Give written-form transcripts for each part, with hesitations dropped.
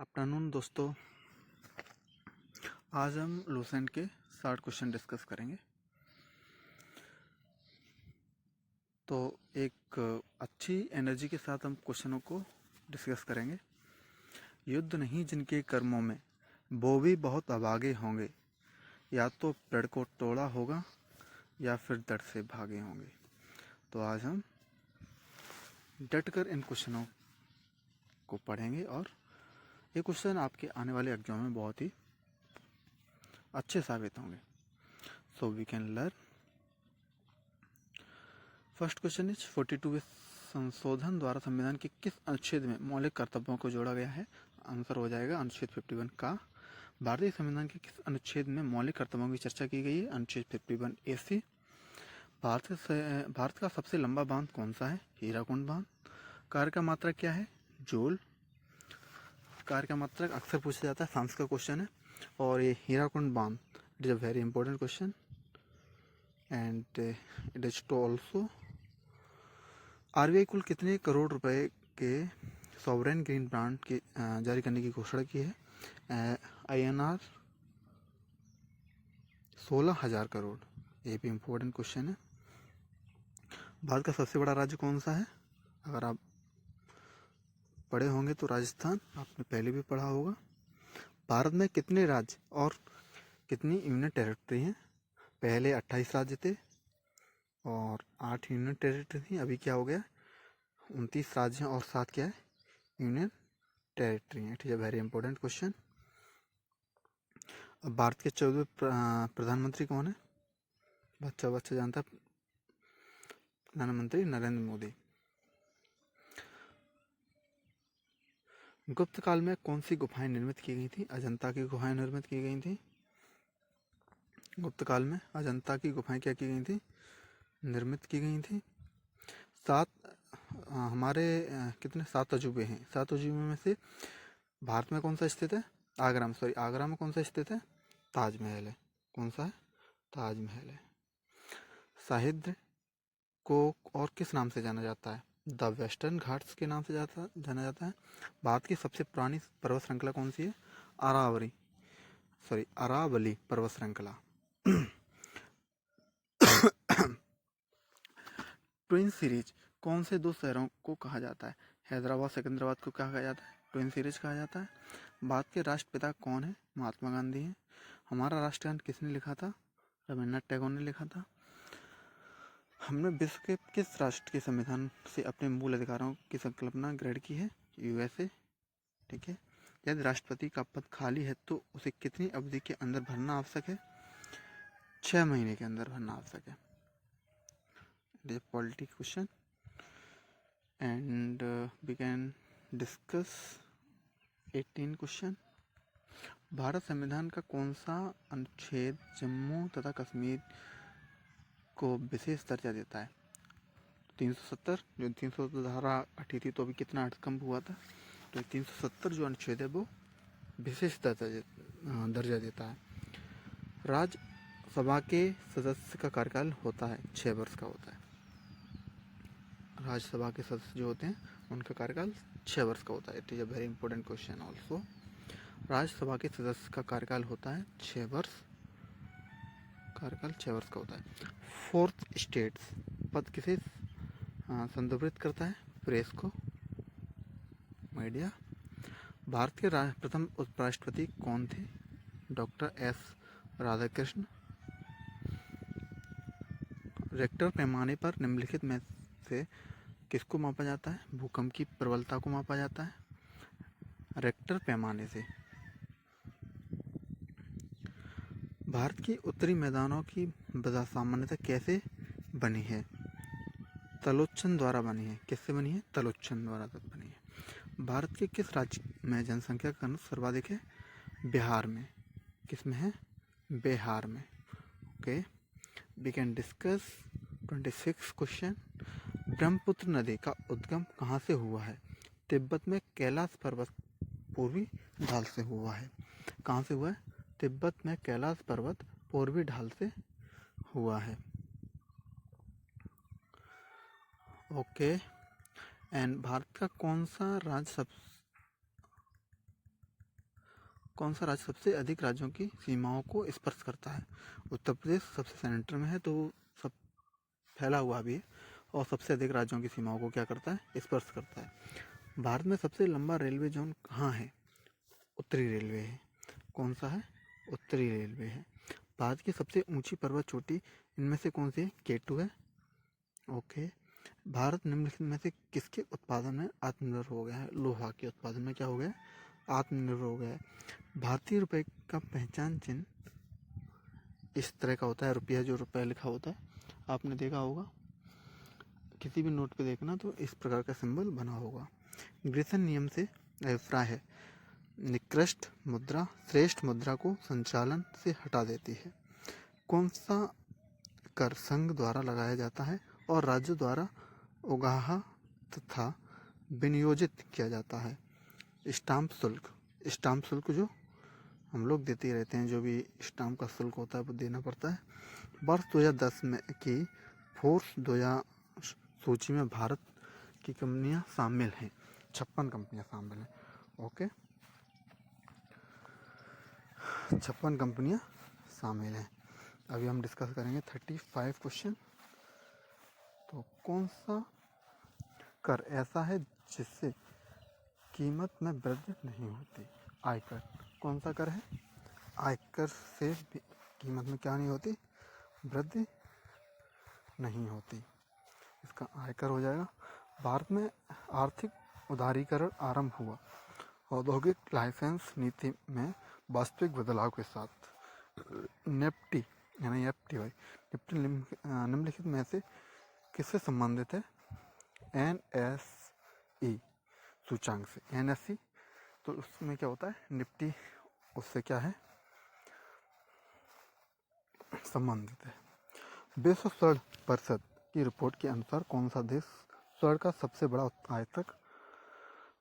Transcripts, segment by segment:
Afternoon दोस्तों, आज हम लूसेंट के 60 क्वेश्चन डिस्कस करेंगे। तो एक अच्छी एनर्जी के साथ हम क्वेश्चनों को डिस्कस करेंगे। युद्ध नहीं जिनके कर्मों में, वो भी बहुत अभागे होंगे। या तो पेड़ को तोड़ा होगा या फिर डर से भागे होंगे। तो आज हम डट कर इन क्वेश्चनों को पढ़ेंगे और ये क्वेश्चन आपके आने वाले एग्जाम में बहुत ही अच्छे साबित होंगे। So we can learn. First question is 42वें संशोधन द्वारा संविधान के किस अनुच्छेद में मौलिक कर्तव्यों को जोड़ा गया है? आंसर हो जाएगा अनुच्छेद 51 का। भारतीय संविधान के किस अनुच्छेद में मौलिक कर्तव्यों की चर्चा की गई है? अनुच्छेद 51 AC। भारत का सबसे लंबा बांध कौन सा है? हीराकुंड बांध। कार्य का मात्रक क्या है? जूल। कार्य का मात्रक अक्सर पूछा जाता है, साइंस का क्वेश्चन है। और ये हीराकुंड बांध it is a very important question and it is to also. RBI कुल कितने करोड़ रुपए के सॉवरेन ग्रीन बॉन्ड के जारी करने की घोषणा की है? INR 16,000 करोड़। ये भी इम्पोर्टेंट क्वेश्चन है। भारत का सबसे बड़ा राज्य कौन सा है? अगर आप पढ़े होंगे तो राजस्थान, आपने पहले भी पढ़ा होगा। भारत में कितने राज्य और कितनी यूनियन टेरिटरी हैं? पहले 28 राज्य थे और 8 यूनियन टेरिटरी थी। अभी क्या हो गया? 29 राज्य हैं और 7 क्या है? यूनियन टेरिटरी है। It is a very important question. अब भारत के 14वें प्रधानमंत्री कौन है? बच्चा जानता है, प्रधानमंत्री नरेंद्र मोदी। गुप्त काल में कौन सी गुफाएं निर्मित की गई थी? अजंता की गुफाएं निर्मित की गई थी। गुप्त काल में अजंता की गुफाएं क्या की गई थी? निर्मित की गई थी। हमारे कितने 7 अजूबे हैं। 7 अजूबे में से भारत में कौन सा स्थित है? आगरा में कौन सा स्थित है? ताजमहल है। कौन सा है? ताजमहल है। साहित्य को और किस नाम से जाना जाता है? द वेस्टर्न घाट्स के नाम से जाना जाता है। भारत की सबसे पुरानी पर्वत श्रृंखला कौन सी है? अरावली पर्वत श्रृंखला। ट्विन सीरीज कौन से 2 शहरों को कहा जाता है? हैदराबाद सिकंदराबाद को कहा जाता है, ट्विन सीरीज कहा जाता है। भारत के राष्ट्रपिता कौन है? महात्मा गांधी हैं। हमारा राष्ट्रगान किसने लिखा था? रविन्द्रनाथ टैगोर ने लिखा था। हमने विश्व के किस राष्ट्र के संविधान से अपने मूल अधिकारों की संकल्पना ग्रहण की है? USA। ठीक है। यदि राष्ट्रपति का पद खाली है तो उसे कितनी अवधि के अंदर भरना आवश्यक है? 6 महीने के अंदर भरना आवश्यक है। It is politics question and we can discuss 18 question. Bharat संविधान का कौन सा अनुच्छेद जम्मू तथा कश्मीर को विशेष दर्जा देता है? 370। जो 370 धारा हटी थी तो अभी कितना भूकंप हुआ था? तो 370 जो अनुच्छेद है वो विशेष दर्जा देता है। राज्यसभा के सदस्य का कार्यकाल होता है 6 वर्ष का होता है। राज्यसभा के सदस्य जो होते हैं उनका कार्यकाल 6 वर्ष का होता है। It is a very important question also. Rajya Sabha के सदस्य का कार्यकाल होता है 6 वर्ष। कार्यकाल 6 वर्ष का होता है। फोर्थ स्टेट्स पद किसे संदर्भित करता है? प्रेस को, मीडिया। भारत के प्रथम उपराष्ट्रपति कौन थे? Doctor S Radhakrishna. रिक्टर पैमाने पर निम्नलिखित में से किसको मापा जाता है? भूकंप की प्रबलता को मापा जाता है रिक्टर पैमाने से। भारत की उत्तरी मैदानों की मृदा सामान्यतः कैसे बनी है? तलोच्छन द्वारा बनी है। किससे बनी है? तलोच्छन द्वारा बनी है। भारत के किस राज्य में जनसंख्या का घनत्व सर्वाधिक है? बिहार में। किस में है? बिहार में। Okay, we can discuss 26 question. Brahmaputra नदी का उद्गम कहाँ से हुआ है? तिब्बत में कैलाश पर्वत पूर्वी ढाल से हुआ है। कहाँ से हुआ है? तिब्बत में कैलाश पर्वत पूर्वी ढाल से हुआ है। ओके, एंड भारत का कौन सा राज्य कौन सा राज्य सबसे अधिक राज्यों की सीमाओं को स्पर्श करता है? उत्तर प्रदेश सबसे सेंटर में है, तो सब फैला हुआ भी है और सबसे अधिक राज्यों की सीमाओं को क्या करता है? स्पर्श करता है। भारत में सबसे लंबा रेलवे जोन कहाँ है? उत्तरी रेलवे है। कौन सा है? उत्तरी रेलवे है। भारत की सबसे ऊंची पर्वत चोटी इनमें से कौन सी है? K2 है। ओके। भारत निम्नलिखित में से किसके उत्पादन में आत्मनिर्भर हो गया है? लोहा के उत्पादन में क्या हो गया? आत्मनिर्भर हो गया है। भारतीय रुपए का पहचान चिन्ह इस तरह का होता है। रुपया जो रुपया लिखा होता है, आपने देखा होगा, किसी भी नोट पे देखना तो इस प्रकार का सिंबल बना होगा। ग्रेसन नियम से अभिप्राय है, निकृष्ट मुद्रा श्रेष्ठ मुद्रा को संचालन से हटा देती है। कौन सा कर संघ द्वारा लगाया जाता है और राज्य द्वारा उगाहा तथा विनियोजित किया जाता है? स्टाम्प शुल्क। स्टाम्प शुल्क जो हम लोग देते ही रहते हैं, जो भी स्टाम्प का शुल्क होता है वो देना पड़ता है। वर्ष 2010 में की फोर्ब्स 2000 सूची में भारत की कंपनियां शामिल हैं। 56 कंपनियां शामिल हैं। ओके, 56 कंपनियां शामिल हैं। अभी हम डिस्कस करेंगे 35 क्वेश्चन। तो कौन सा कर ऐसा है जिससे कीमत में वृद्धि नहीं होती? आयकर। कौन सा कर है? आयकर से कीमत में क्या नहीं होती? वृद्धि नहीं होती। इसका आयकर हो जाएगा। भारत में आर्थिक उदारीकरण आरंभ हुआ औद्योगिक लाइसेंस नीति में वास्तविक बदलाव के साथ। निफ्टी यानी एफटी निफ्टी निम्नलिखित में से किससे संबंधित है? NSE सूचांक से। NSE तो उसमें क्या होता है? निफ्टी उससे क्या है? संबंधित है। विश्व स्वर्ण परिषद की रिपोर्ट के अनुसार कौन सा देश स्वर्ण का सबसे बड़ा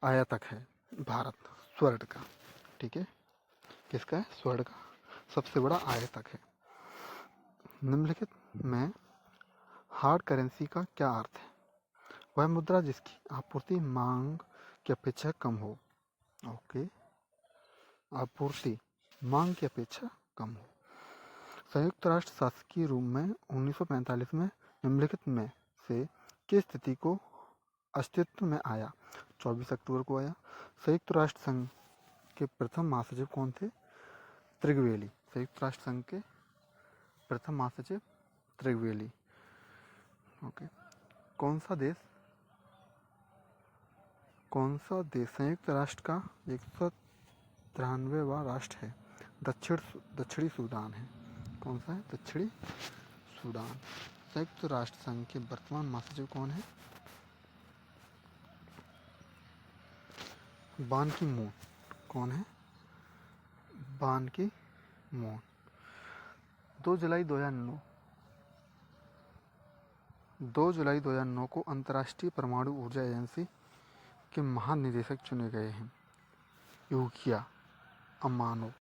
आयातक है? भारत स्वर्ण का। ठीक है, किसका है? स्वर्ण का सबसे बड़ा आयातक है। निम्नलिखित में हार्ड करेंसी का क्या अर्थ है? वह मुद्रा जिसकी आपूर्ति मांग की अपेक्षा कम हो। ओके, आपूर्ति मांग की अपेक्षा कम हो। संयुक्त राष्ट्र शासकीय रूप में 1945 में निम्नलिखित में से किस स्थिति को अस्तित्व में आया? 24 अक्टूबर को आया। संयुक्त राष्ट्र संघ के प्रथम महासचिव कौन थे? त्रिगवेली। संयुक्त राष्ट्र संघ के प्रथम महासचिव त्रिगवेली। ओके। कौन सा देश संयुक्त राष्ट्र का 193वां राष्ट्र है? दक्षिणी सूडान है। कौन सा है? दक्षिणी सूडान। संयुक्त राष्ट्र संघ के वर्तमान महासचिव कौन है? बान की मून। कौन है? बान की मून। 2 जुलाई 2009 को अंतर्राष्ट्रीय परमाणु ऊर्जा एजेंसी के महानिदेशक चुने गए हैं यूकिया अमानो।